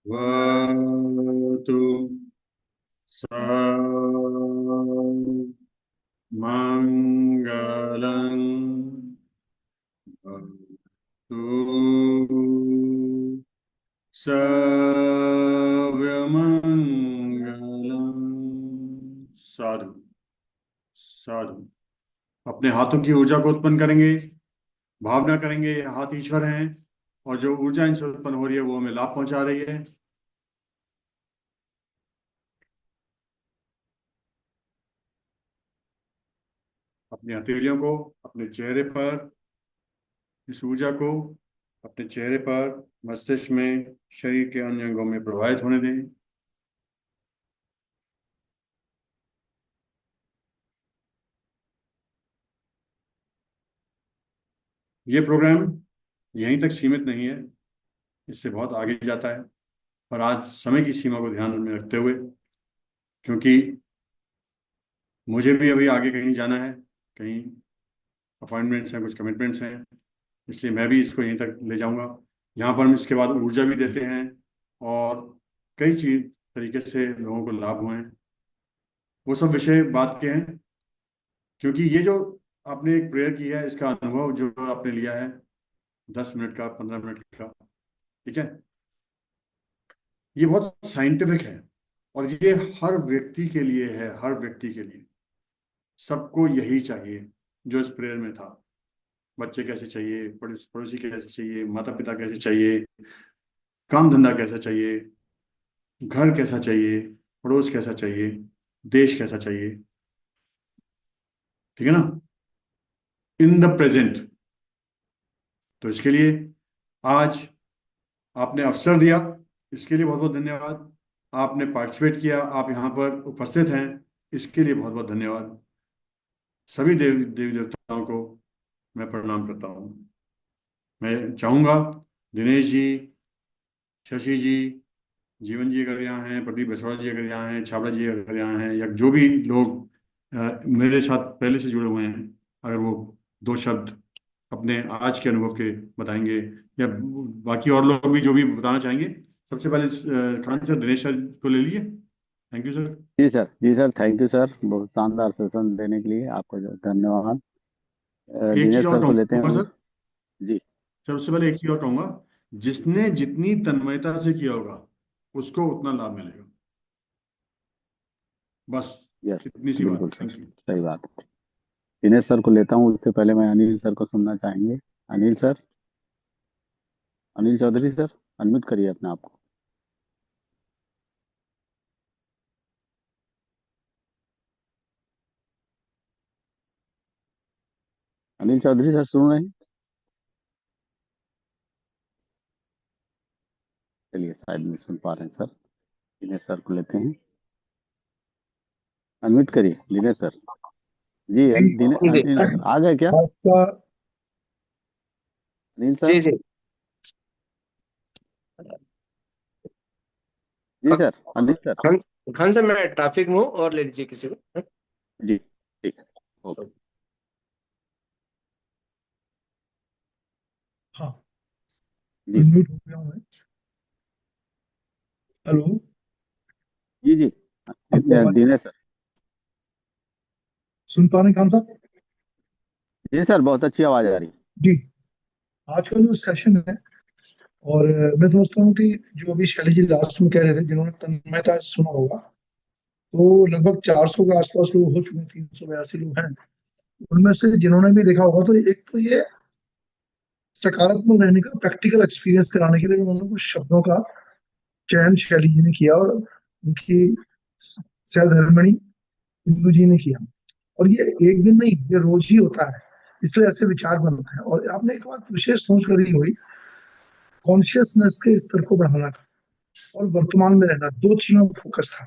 भवतु। सर्वमङ्गलं भवतु। सर्वमङ्गलं। साधु साधु। अपने हाथों की ऊर्जा को उत्पन्न करेंगे। भावना करेंगे ये हाथ ईश्वर हैं और जो ऊर्जा इनसे उत्पन्न हो रही है वो हमें लाभ पहुंचा रही है। अपनी हथेलियों को अपने चेहरे पर, इस ऊर्जा को अपने चेहरे पर, मस्तिष्क में, शरीर के अन्य अंगों में प्रवाहित होने दें। ये प्रोग्राम यहीं तक सीमित नहीं है, इससे बहुत आगे जाता है। और आज समय की सीमा को ध्यान में रखते हुए, क्योंकि मुझे भी अभी आगे कहीं जाना है, कहीं अपॉइंटमेंट्स हैं, कुछ कमिटमेंट्स हैं, इसलिए मैं भी इसको यहीं तक ले जाऊंगा। यहाँ पर हम इसके बाद ऊर्जा भी देते हैं और कई चीज तरीके से लोगों को लाभ हुए हैं। वो सब विषय बात के हैं, क्योंकि ये जो आपने एक प्रेयर की है, इसका अनुभव जो आपने लिया है 10 मिनट का, 15 मिनट का, ठीक है, ये बहुत साइंटिफिक है और ये हर व्यक्ति के लिए है। हर व्यक्ति के लिए, सबको यही चाहिए जो इस प्रेयर में था। बच्चे कैसे चाहिए, पड़ोसी कैसे चाहिए, माता पिता कैसे चाहिए, काम धंधा कैसा चाहिए, घर कैसा चाहिए, पड़ोस कैसा चाहिए, देश कैसा चाहिए, ठीक है ना, इन द प्रेजेंट। तो इसके लिए आज आपने अवसर दिया, इसके लिए बहुत बहुत धन्यवाद। आपने पार्टिसिपेट किया, आप यहाँ पर उपस्थित हैं, इसके लिए बहुत बहुत धन्यवाद। सभी देवी देवी देवताओं को मैं प्रणाम करता हूँ। मैं चाहूँगा दिनेश जी, शशि जी, जीवन जी अगर यहाँ हैं, प्रदीप बिसवा जी अगर यहाँ हैं, छाबड़ा जी अगर यहाँ हैं, या जो भी लोग मेरे साथ पहले से जुड़े हुए हैं, अगर वो दो शब्द अपने आज के अनुभव के बताएंगे, या बाकी और लोग भी जो भी बताना चाहेंगे। सबसे पहले खान सर, दिनेश सर को ले लीजिए। Thank you sir. जी सर, जी सर, थैंक यू सर, बहुत शानदार सेशन देने के लिए आपको धन्यवाद। एक चीज दिनेश और सर को लेते कहूंगा हैं। सर। जी। सबसे पहले एक चीज और कहूंगा, जिसने जितनी तन्मयता से किया होगा उसको उतना लाभ मिलेगा। बस यस, इतनी सी बिल्कुल बात। Sir, thank you. सही बात है। दिनेश सर को लेता हूँ, उससे पहले मैं अनिल सर को सुनना चाहेंगे। Anil sir, Anil Chaudhary sir, unmute करिए अपने आप को। अनिल चौधरी सर सुन रहे हैं? चलिए, शायद नहीं सुन पा रहे हैं सर। दिनेश सर को लेते हैं, अनम्यूट करिए दिनेश सर। जी, जी जी अनिल आ गए क्या? आपका। अनिल सर। जी जी। जी सर, अनिल सर। खान खान से मैं ट्रैफिक में हूँ और ले लीजिए किसी को। जी, ठीक है, ओके। हाँ, जी, अनम्यूट हो गया हूँ मैं। हेलो। जी, जी। आपको आवाज दिनेश सर। सुन पा रहे हैं खान साहब? जी सर, बहुत अच्छी आवाज आ रही है। जी। आज का जो सेशन है, और मैं समझता हूँ कि जो अभी शैली जी लास्ट में कह रहे थे, जिन्होंने तन्मयता से सुना होगा, तो लगभग 400 के आसपास लोग हो चुके हैं, 382 लोग हैं। उनमें से जिन्होंने भी देखा होगा, तो एक तो ये सकारात्मक रहने का प्रैक्टिकल एक्सपीरियंस कराने के लिए उन्होंने कुछ शब्दों का चयन शैली जी ने किया, और उनकी सहधर्मिणी इंदु जी ने किया। और ये एक दिन नहीं, ये रोज ही होता है, इसलिए ऐसे विचार बनते हैं। और आपने एक बात विशेष सोच करी हुई, कॉन्शियसनेस के स्तर को बढ़ाना और वर्तमान में रहना, दो चीजों में फोकस था।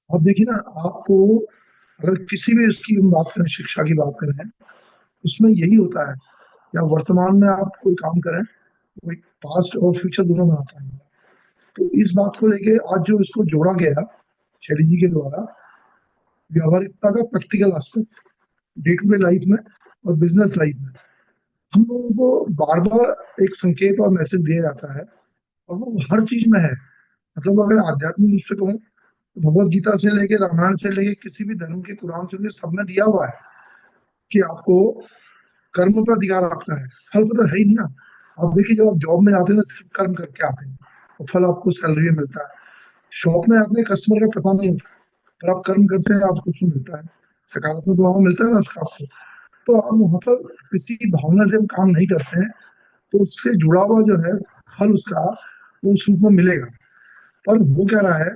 अब देखिए ना, आपको अगर किसी भी इसकी हम बात करें, शिक्षा की बात करें, उसमें यही होता है, या वर्तमान में आप कोई काम करें, कोई पास्ट और फ्यूचर दोनों बनाता है। तो इस बात को लेके आज जो इसको जोड़ा गया शैली जी के द्वारा, व्यवहारिकता का practical aspect day to day life में और बिजनेस लाइफ में, हम लोगों को बार बार एक संकेत और मैसेज दिया जाता है, और वो हर चीज में है। मतलब अगर आध्यात्मिक रूप से कहूँ, तो भगवत गीता से लेके रामायण से लेके किसी भी धर्म के कुरान से लेके सब में दिया हुआ है कि आपको कर्म पर अधिकार रखना है, फल पर तो है ही नहीं ना। आप देखिए, जब आप जॉब में जाते हैं तो सिर्फ कर्म करके आते हैं, और फल आपको सैलरी में मिलता है। शॉप में आते हैं, कस्टमर का पता नहीं होता, पर आप कर्म करते हैं, आपको कुछ मिलता है, सकारात्मक भाव मिलता है ना उसका आपको। तो आप वहां पर किसी भावना से हम काम नहीं करते हैं, तो उससे जुड़ा हुआ जो है फल उसका, वो उस रूप में मिलेगा। पर वो क्या रहा है,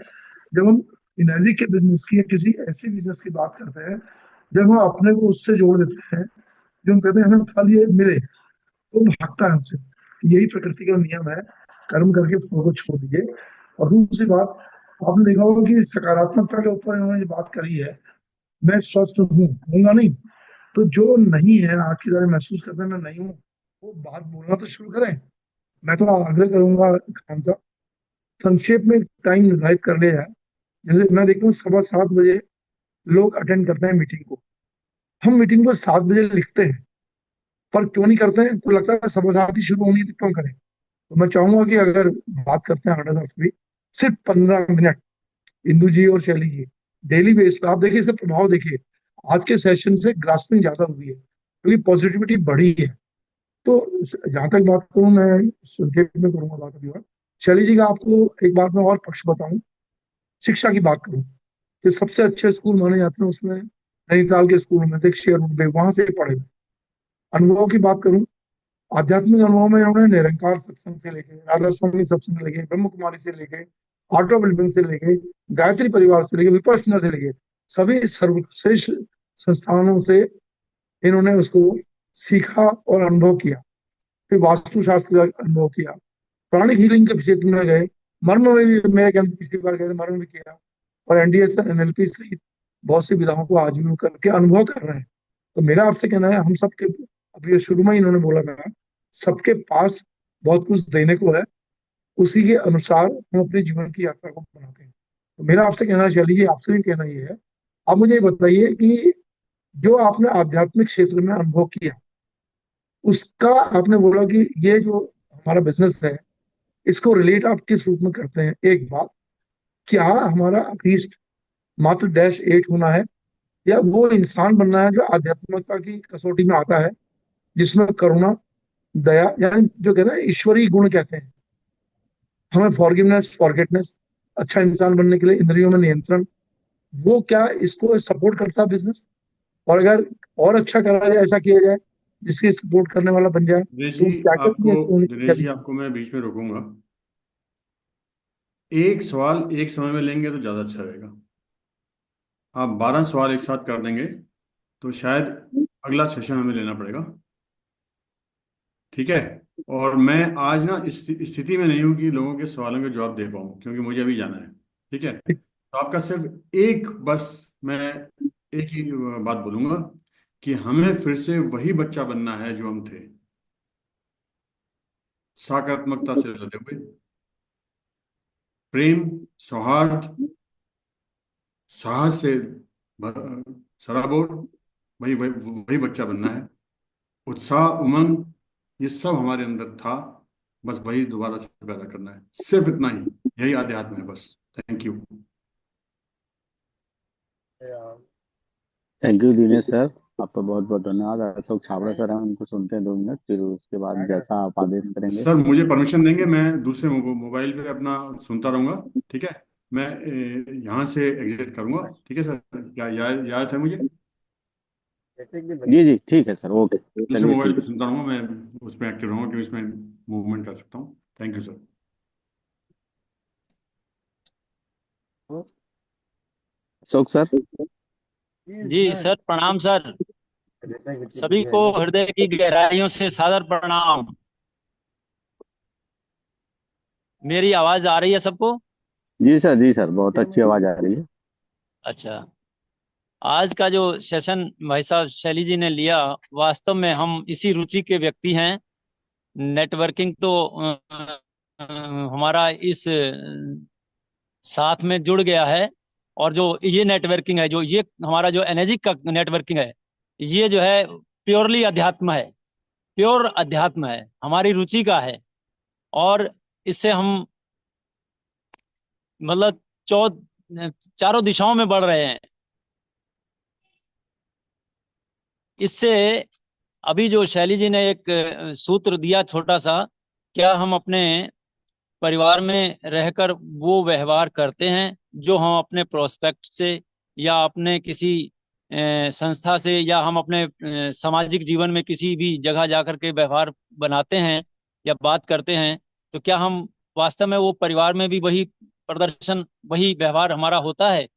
जब हम एनर्जी के बिजनेस की या किसी ऐसे बिजनेस की बात करते हैं, जब हम अपने को उससे जोड़ देते हैं, जो हम कहते हैं हमें फल ये मिले, तो भागता है हमसे। यही प्रकृति का नियम है, कर्म करके फल को छोड़ दीजिए। और दूसरी बात, आपने देखा होगा कि सकारात्मकता के ऊपर इन्होंने जो बात करी है, मैं स्वस्थ हूँ, होऊंगा नहीं। तो जो नहीं है, आज की तरह महसूस करते हैं मैं नहीं हूँ, वो बात बोलना तो शुरू करें। मैं तो आग्रह करूंगा खान साहब, संक्षेप में टाइम निर्धारित कर लिया जाए। जैसे मैं देखता हूँ 7:15 बजे लोग अटेंड करते हैं मीटिंग को, हम मीटिंग को 7 बजे लिखते हैं, पर क्यों नहीं करते हैं? तो लगता है 7:15 शुरू होनी थी, क्यों करें? तो मैं चाहूंगा कि अगर बात करते हैं 8:10 सिर्फ 15 मिनट, इंदु जी और शैली जी, डेली बेस पे आप देखिए, इसका प्रभाव देखिए। आज के सेशन से ग्रास्पिंग ज्यादा हुई है, क्योंकि पॉजिटिविटी बढ़ी है। तो जहां तक बात करूं, मैं संक्षेप में करूंगा बात अभी। और शैली जी का आपको एक बात में और पक्ष बताऊं, शिक्षा की बात करूं, कि सबसे अच्छे स्कूल माने जाते हैं, उसमें नैनीताल के स्कूल में से एक शेरवुड में, वहां से पढ़े। अनुभव की बात करूं, आध्यात्मिक अनुभव में इन्होंने निरंकार सत्संग से लेके, राधा स्वामी सत्संग लेके, ब्रह्म कुमारी से लेके, आर्ट ऑफ लिविंग से लेके, गायत्री परिवार से लेके, विपश्यना से लेके, सभी सर्वश्रेष्ठ संस्थानों से इन्होंने उसको सीखा और अनुभव किया। फिर वास्तु शास्त्र का अनुभव किया, प्राणिक हीलिंग के क्षेत्र में गए, मर्म में भी मेरे ख्याल पिछली बार गए, मर्म भी किया, और एनडीएस एनएलपी सहित बहुत सी विधाओं को आजीवन करके अनुभव कर रहे हैं। तो मेरा आपसे कहना है, हम सबके, अभी ये शुरू में ही इन्होंने बोला था, सबके पास बहुत कुछ देने को है, उसी के अनुसार हम अपने जीवन की यात्रा को बनाते हैं। तो मेरा आपसे कहना है शैली जी, आपसे भी कहना ये है, आप मुझे ये बताइए कि जो आपने आध्यात्मिक क्षेत्र में अनुभव किया, उसका आपने बोला कि ये जो हमारा बिजनेस है, इसको रिलेट आप किस रूप में करते हैं? एक बात, क्या हमारा अतीस्ट मात्र डैश एट होना है, या वो इंसान बनना है जो आध्यात्मिकता की कसौटी में आता है, जिसमें करुणा, दया, यानी जो कहते हैं ईश्वरीय गुण कहते हैं, हमें फॉरगिवनेस, फॉरगेटनेस, अच्छा इंसान बनने के लिए इंद्रियों में नियंत्रण, वो क्या इसको सपोर्ट करता है बिजनेस? और अगर और अच्छा करा जाए, ऐसा किया जाए जिसकी सपोर्ट करने वाला बन जाए, तो क्या क्या चीजें इसको होनी दिनेश जी चाहिए? आपको मैं बीच में रोकूंगा। एक सवाल एक समय में लेंगे तो ज़्यादा अच्छा रहेगा। आप 12 सवाल एक साथ कर देंगे तो शायद अगला सेशन हमें लेना पड़ेगा। ठीक है। और मैं आज ना इस स्थिति में नहीं हूं कि लोगों के सवालों के जवाब दे पाऊँ, क्योंकि मुझे अभी जाना है। ठीक है, तो आपका सिर्फ एक, बस मैं एक ही बात बोलूंगा कि हमें फिर से वही बच्चा बनना है जो हम थे, सकारात्मकता से लदे हुए, प्रेम, सौहार्द, साहस से सराबोर, वही वही वही बच्चा बनना है। उत्साह, उमंग, ये सब हमारे अंदर था, बस वही दोबारा से पैदा करना है, सिर्फ इतना ही। यही आध्यात्म है बस। Thank you. Thank you Dinesh sir, आपका बहुत बहुत धन्यवाद। अशोक छाबड़ा सर हैं, उनको सुनते हैं 2 मिनट, फिर उसके बाद जैसा आप आदेश करेंगे। सर मुझे परमिशन देंगे, मैं दूसरे मोबाइल पे अपना सुनता रहूंगा। ठीक है, मैं यहाँ से एग्जिट करूंगा। ठीक है सर, क्या याद याद है मुझे? जी जी ठीक है सर, ओके, दूसरे चलिए मोबाइल ठीक पे सुनता रहूंगा मैं, उसमें एक्टिव रहूंगा कि उसमें मूवमेंट कर सकता हूँ। Thank you sir. है। अशोक सर। जी सर, प्रणाम सर। सभी को हृदय की गहराइयों से सादर प्रणाम। मेरी आवाज आ रही है सबको? जी सर, जी सर, बहुत अच्छी आवाज आ रही है। अच्छा। आज का जो सेशन भाई साहब शैली जी ने लिया, वास्तव में हम इसी रुचि के व्यक्ति हैं। नेटवर्किंग तो हमारा इस साथ में जुड़ गया है। और जो ये नेटवर्किंग है, जो ये हमारा जो एनर्जी का नेटवर्किंग है, ये जो है प्योरली अध्यात्म है। प्योर अध्यात्म है, हमारी रुचि का है। और इससे हम मतलब चौ चारों दिशाओं में बढ़ रहे हैं इससे। अभी जो शैली जी ने एक सूत्र दिया छोटा सा, क्या हम अपने परिवार में रहकर वो व्यवहार करते हैं जो हम अपने प्रोस्पेक्ट से, या अपने किसी संस्था से, या हम अपने सामाजिक जीवन में किसी भी जगह जाकर के व्यवहार बनाते हैं या बात करते हैं, तो क्या हम वास्तव में वो परिवार में भी वही प्रदर्शन, वही व्यवहार हमारा होता है?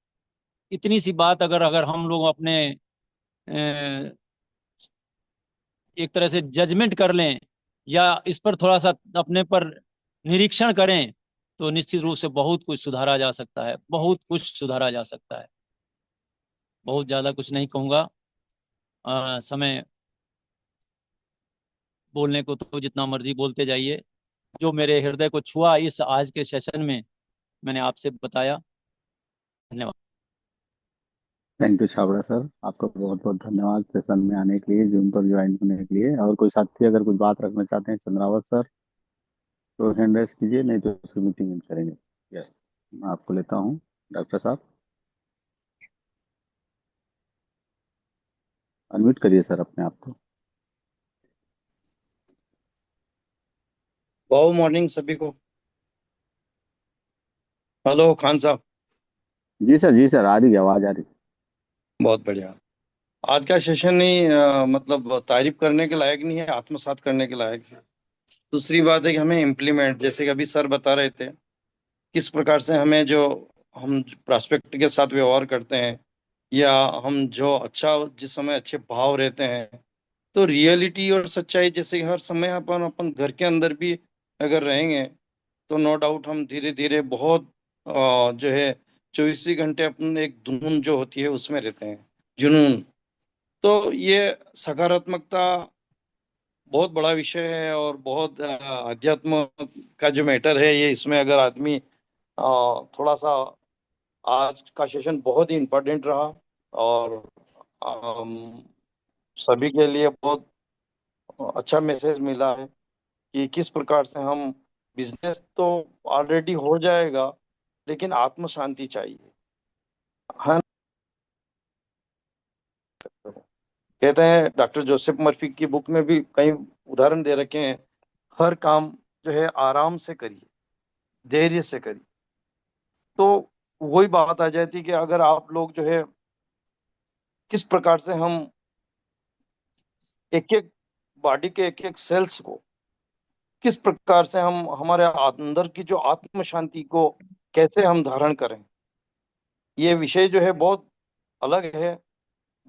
इतनी सी बात अगर अगर हम लोग अपने एक तरह से जजमेंट कर लें, या इस पर थोड़ा सा अपने पर निरीक्षण करें, तो निश्चित रूप से बहुत कुछ सुधारा जा सकता है, बहुत कुछ सुधारा जा सकता है। बहुत ज्यादा कुछ नहीं कहूंगा। समय बोलने को तो जितना मर्जी बोलते जाइए। जो मेरे हृदय को छुआ इस आज के सेशन में, मैंने आपसे बताया। धन्यवाद। थैंक यू छाबड़ा सर, आपका बहुत बहुत धन्यवाद सेशन में आने के लिए, जूम पर ज्वाइन होने के लिए। और कोई साथी अगर कुछ बात रखना चाहते हैं चंद्रावत सर, तो हैंड रेस कीजिए, नहीं तो फिर मीटिंग एंड करेंगे। यस, मैं आपको लेता हूँ डॉक्टर साहब। अनम्यूट करिए सर अपने आप को। बहुत मॉर्निंग सभी को। हेलो खान साहब। जी सर, जी सर, आ रही है आवाज, आ रही बहुत बढ़िया। आज का सेशन ही मतलब तारीफ करने के लायक नहीं है, आत्मसात करने के लायक है। दूसरी बात है कि हमें इम्प्लीमेंट, जैसे कि अभी सर बता रहे थे, किस प्रकार से हमें जो हम प्रोस्पेक्ट के साथ व्यवहार करते हैं, या हम जो अच्छा जिस समय अच्छे भाव रहते हैं, तो रियलिटी और सच्चाई, जैसे कि हर समय अपन अपन घर के अंदर भी अगर रहेंगे, तो नो डाउट हम धीरे धीरे बहुत जो है 24 घंटे अपन एक धुन जो होती है उसमें रहते हैं, जुनून। तो ये सकारात्मकता बहुत बड़ा विषय है और बहुत अध्यात्म का जो मैटर है ये, इसमें अगर आदमी थोड़ा सा, आज का सेशन बहुत ही इम्पोर्टेंट रहा और अम, सभी के लिए बहुत अच्छा मैसेज मिला है कि किस प्रकार से हम, बिजनेस तो ऑलरेडी हो जाएगा लेकिन आत्म शांति चाहिए, है ना? कहते हैं, डॉक्टर जोसेफ मर्फी की बुक में भी कई उदाहरण दे रखे हैं, हर काम जो है आराम से करिए, धैर्य से करिए। तो वही बात आ जाती है कि अगर आप लोग जो है, किस प्रकार से हम एक एक बॉडी के एक एक सेल्स को, किस प्रकार से हम हमारे अंदर की जो आत्म शांति को कैसे हम धारण करें, ये विषय जो है बहुत अलग है,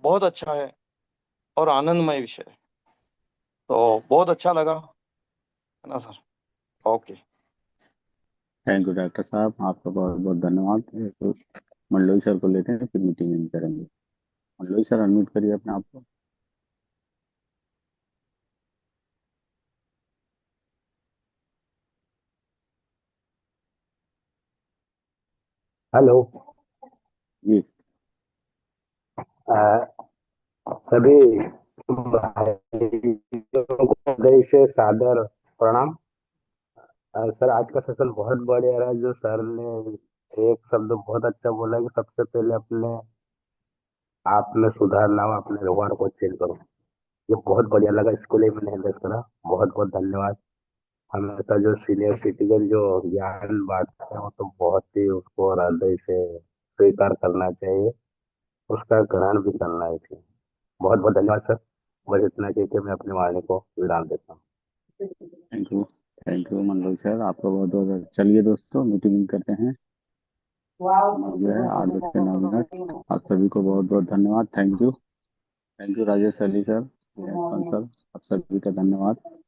बहुत अच्छा है और आनंदमय विषय है। तो बहुत अच्छा लगा, है ना sir? Okay. Thank you doctor साहब, आपका बहुत बहुत धन्यवाद। तो मंडलोई सर को लेते हैं, फिर मीटिंग करेंगे। मंडलोई सर, अनम्यूट करिए अपने आप को। हेलो। जी। अ, सभी भाइयों को हृदय से सादर प्रणाम। सर, आज का सेशन बहुत बढ़िया रहा। जो सर ने एक शब्द बहुत अच्छा बोला कि सबसे पहले अपने आप में सुधारना हो, अपने व्यवहार को चेंज करो। ये बहुत बढ़िया लगा, इसके लिए मैंने एड्रेस करा। बहुत बहुत धन्यवाद। हमेशा जो सीनियर सिटीजन जो ज्ञान बांटते हैं वो तो बहुत ही उसको हृदय से स्वीकार करना चाहिए, उसका ग्रहण भी करना चाहिए। बहुत बहुत धन्यवाद सर। बस इतना कह के मैं अपनी वाणी को विराम देता हूँ। Thank you. Thank you Mandloi sir, आपका बहुत बहुत। चलिए दोस्तों, मीटिंग करते हैं। जो है 8:09। आप सभी को बहुत बहुत धन्यवाद। Thank you. Thank you Rajesh Ali sir, sir, आप सभी का धन्यवाद।